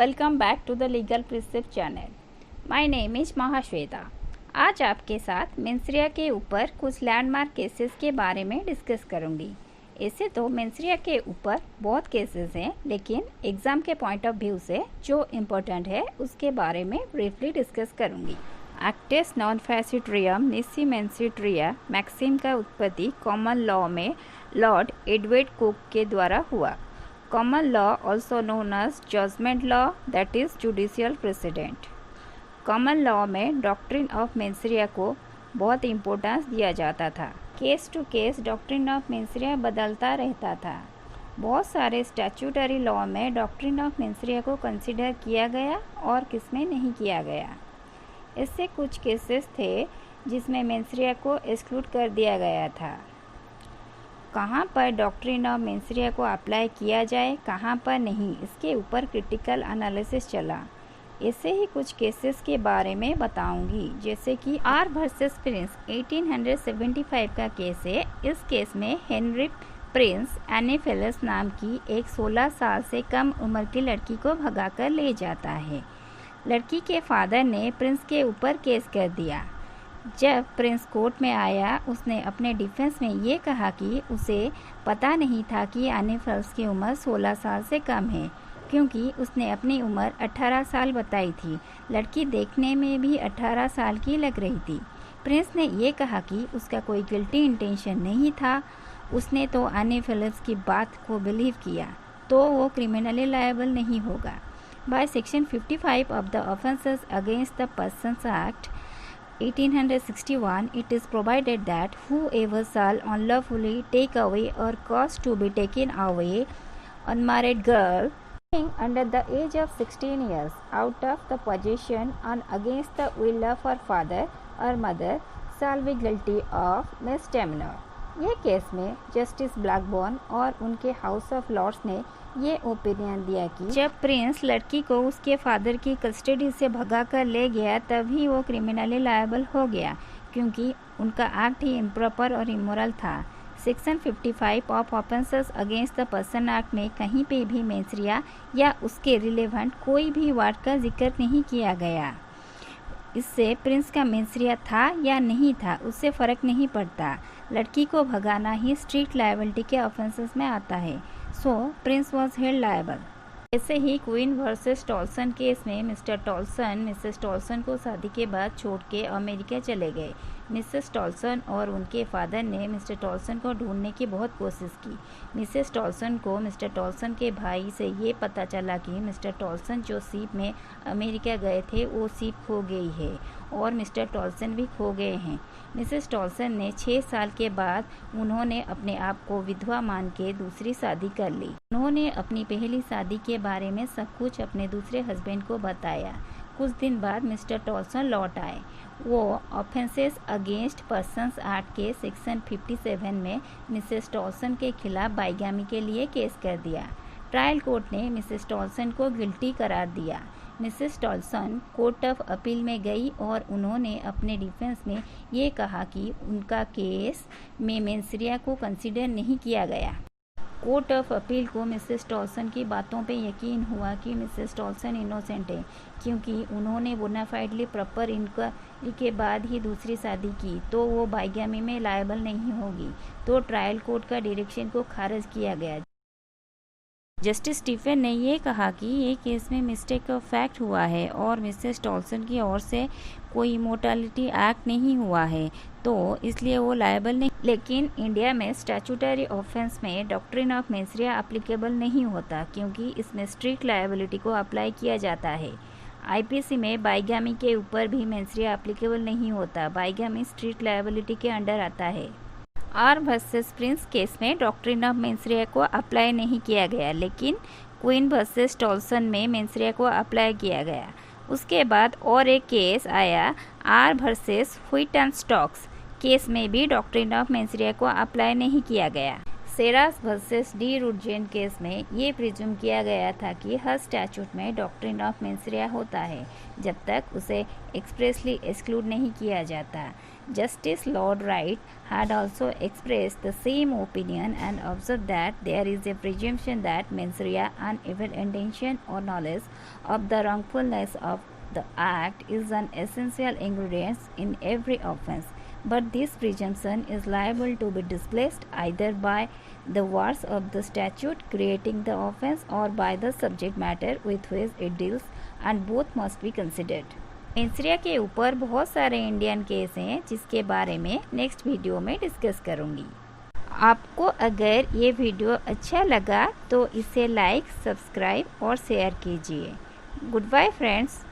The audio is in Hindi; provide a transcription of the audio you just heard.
Welcome back to the legal principle channel. My name is Mahashweta. आज आपके साथ मेंस्ट्रुआ के ऊपर कुछ लैंडमार्क केसेस के बारे में डिस्कस करूंगी। ऐसे तो मेंस्ट्रुआ के ऊपर बहुत केसेस हैं, लेकिन एग्ज़ाम के पॉइंट ऑफ व्यू से जो इम्पोर्टेंट है उसके बारे में ब्रीफली डिस्कस करूंगी। एक्टिस नॉन फैसिट्रियम निसी मेंस्ट्रुआ मैक्सिम का उत्पत्ति कॉमन लॉ में लॉर्ड एडवर्ड कुक के द्वारा हुआ। Common law, also known as judgment law, that is judicial precedent. Common law में डॉक्ट्रिन ऑफ मेंस्ट्रुआ को बहुत इम्पोर्टेंस दिया जाता था। Case to case doctrine of mens rea बदलता रहता था। बहुत सारे स्टैट्यूटरी लॉ में डॉक्ट्रिन ऑफ मेंस्ट्रुआ को कंसिडर किया गया और किसमें नहीं किया गया। इससे कुछ केसेस थे जिसमें मेंस्ट्रुआ को एक्सक्लूड कर दिया गया था। कहाँ पर डॉक्ट्रिन ऑफ मेंस्ट्रुआ को अप्लाई किया जाए, कहाँ पर नहीं, इसके ऊपर क्रिटिकल एनालिसिस चला। ऐसे ही कुछ केसेस के बारे में बताऊंगी, जैसे कि आर वर्सेस प्रिंस 1875 का केस है। इस केस में हेनरी प्रिंस एनेफेलस नाम की एक 16 साल से कम उम्र की लड़की को भगाकर ले जाता है। लड़की के फादर ने प्रिंस के ऊपर केस कर दिया। जब प्रिंस कोर्ट में आया, उसने अपने डिफेंस में ये कहा कि उसे पता नहीं था कि एनेफेलस की उम्र 16 साल से कम है, क्योंकि उसने अपनी उम्र 18 साल बताई थी। लड़की देखने में भी 18 साल की लग रही थी। प्रिंस ने ये कहा कि उसका कोई गिल्टी इंटेंशन नहीं था, उसने तो एनेफेलस की बात को बिलीव किया, तो वो क्रिमिनली लायबल नहीं होगा। By section 55 of the offences against the persons act 1861, it is provided that whoever shall unlawfully take away or cause to be taken away unmarried girl being under the age of 16 years out of the possession and against the will of her father or mother shall be guilty of misdemeanor. ये केस में जस्टिस ब्लैकबर्न और उनके हाउस ऑफ लॉर्ड्स ने ये ओपिनियन दिया कि जब प्रिंस लड़की को उसके फादर की कस्टडी से भगा कर ले गया, तभी वो क्रिमिनली लायबल हो गया, क्योंकि उनका एक्ट ही इम्प्रॉपर और इमोरल था। Section 55 of offences against the person act में कहीं पे भी मेंस्ट्रुआ या उसके रिलेवेंट कोई भी वार्ड का जिक्र नहीं किया गया। इससे प्रिंस का मेंस्ट्रुआ था या नहीं था उससे फ़र्क नहीं पड़ता। लड़की को भगाना ही स्ट्रीट लायबिलिटी के ऑफेंसेस में आता है। सो प्रिंस वॉज हेल्ड लायबल। ऐसे ही क्वीन वर्सेस टॉल्सन केस में मिस्टर टॉल्सन मिसेस टॉल्सन को शादी के बाद छोड़ के अमेरिका चले गए। मिसेस टॉल्सन और उनके फादर ने मिस्टर टॉल्सन को ढूंढने की बहुत कोशिश की। मिसेस टॉल्सन को मिस्टर टॉल्सन के भाई से ये पता चला कि मिस्टर टॉल्सन जो शिप में अमेरिका गए थे वो शिप खो गई है और मिस्टर टॉल्सन भी खो गए हैं। मिसेस टॉल्सन ने 6 साल के बाद उन्होंने अपने आप को विधवा मान के दूसरी शादी कर ली। उन्होंने अपनी पहली शादी के बारे में सब कुछ अपने दूसरे हस्बैंड को बताया। कुछ दिन बाद मिस्टर टॉल्सन लौट आए। वो ऑफेंसेस अगेंस्ट पर्सन्स एक्ट के सेक्शन 57 में मिसेस टॉल्सन के खिलाफ बाइगामी के लिए केस कर दिया। ट्रायल कोर्ट ने मिसेस टॉल्सन को गिल्टी करार दिया। Mrs Toulson court of appeal में गई और उन्होंने अपने डिफेंस में ये कहा कि उनका केस में मेंस्ट्रुआ को कंसीडर नहीं किया गया। कोर्ट ऑफ अपील को मिसेस टॉल्सन की बातों पे यकीन हुआ कि मिसेस टॉल्सन इनोसेंट है, क्योंकि उन्होंने बोनाफाइडली प्रॉपर इंक्वायरी के बाद ही दूसरी शादी की, तो वो बाइगामी में लायबल नहीं होगी। तो ट्रायल कोर्ट का डायरेक्शन को खारिज किया गया। जस्टिस स्टीफन ने ये कहा कि ये केस में मिस्टेक ऑफ फैक्ट हुआ है और मिसेस टॉल्सन की ओर से कोई इमोर्टैलिटी एक्ट नहीं हुआ है, तो इसलिए वो लायबल नहीं। लेकिन इंडिया में स्टैट्यूटरी ऑफेंस में डॉक्ट्रिन ऑफ मेंस्ट्रुआ एप्लीकेबल नहीं होता, क्योंकि इसमें स्ट्रिक्ट लायबिलिटी को अप्लाई किया जाता है। आईपीसी में बाइगामी के ऊपर भी मेंस्ट्रुआ एप्लीकेबल नहीं होता। बाइगामी स्ट्रिक्ट लायबिलिटी के अंडर आता है। आर वर्सेस प्रिंस केस में डॉक्ट्रिन ऑफ मेंस्ट्रुआ को अप्लाई नहीं किया गया, लेकिन क्वीन वर्सेस टॉल्सन में मेंस्ट्रुआ को अप्लाई किया गया। उसके बाद और एक केस आया, R versus wheat and stocks case में भी डॉक्ट्रिन ऑफ मेंस्ट्रुआ को अप्लाई नहीं किया गया। सेरास वर्सेस डी रुडजेन केस में ये प्रिज्यूम किया गया था कि हर स्टैट्यूट में डॉक्ट्रिन ऑफ मेंस्ट्रुआ होता है जब तक उसे एक्सप्रेसली एक्सक्लूड नहीं किया जाता। Justice Lord Wright had also expressed the same opinion and observed that there is a presumption that mens rea and evil intention or knowledge of the wrongfulness of the act is an essential ingredient in every offense. But this presumption is liable to be displaced either by the words of the statute creating the offense or by the subject matter with which it deals, and both must be considered. Mens rea के ऊपर बहुत सारे इंडियन केस हैं जिसके बारे में नेक्स्ट वीडियो में डिस्कस करूंगी। आपको अगर ये वीडियो अच्छा लगा तो इसे लाइक, सब्सक्राइब और शेयर कीजिए। Goodbye friends.